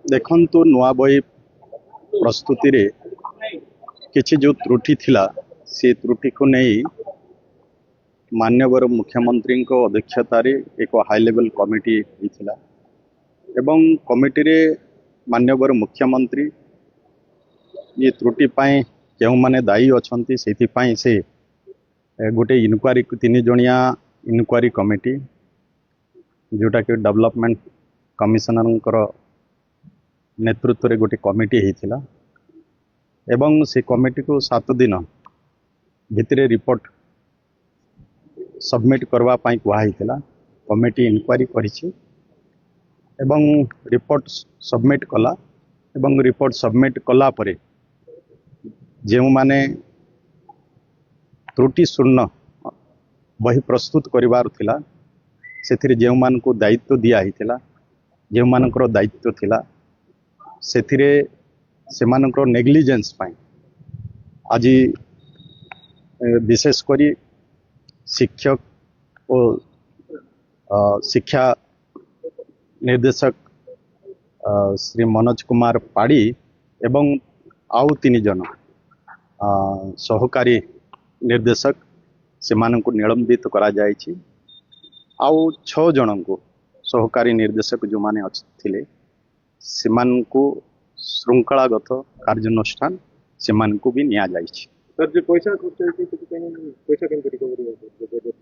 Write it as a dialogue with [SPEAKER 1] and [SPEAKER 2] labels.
[SPEAKER 1] देखंतु नुआ बही प्रस्तुति रे किछि जो त्रुटि थिला से त्रुटि को नहीं मान्यवर मुख्यमंत्री को अध्यक्षता रे एक हाई लेवल कमिटी होइथिला एवं कमिटी रे मान्यवर मुख्यमंत्री ये त्रुटि पाए केउ माने दायी अछंती सेति पाए से गोटे इनक्वारी 3 जणिया इनक्वारी कमिटी जोटा कि डेवलपमेंट कमिशनर नेतृत्व रे गोटे कमिटी होइथिला एवं से कमिटी को 7 दिन भितरे रिपोर्ट सबमिट करवा पाई कहुला कमिटी इनक्वारी करिछि एवं रिपोर्ट सबमिट कला एवं रिपोर्ट सबमिट कला परे जेउ माने त्रुटि शून्य बही प्रस्तुत करिवार थिला सेथिरे जेउ मान को दायित्व दिया हिथिला जेउ मानकर दायित्व थिला सेथिरे सेमानकर नेग्लिजेंस पाई आज विशेष करी शिक्षक और शिक्षा निर्देशक श्री मनोज कुमार पाड़ी एवं आउ 3 जन सहकारी निर्देशक से निलंबित करा जायछि आउ 6 जन को सहकारी निर्देशक जो माने थिले सेमानकु श्रृंखलागत कार्यानुष्ठान सेमानकु भी निया जायछि।
[SPEAKER 2] सर जो पैसा खर्च होइछि पैसा केमति रिकवरी होइछि?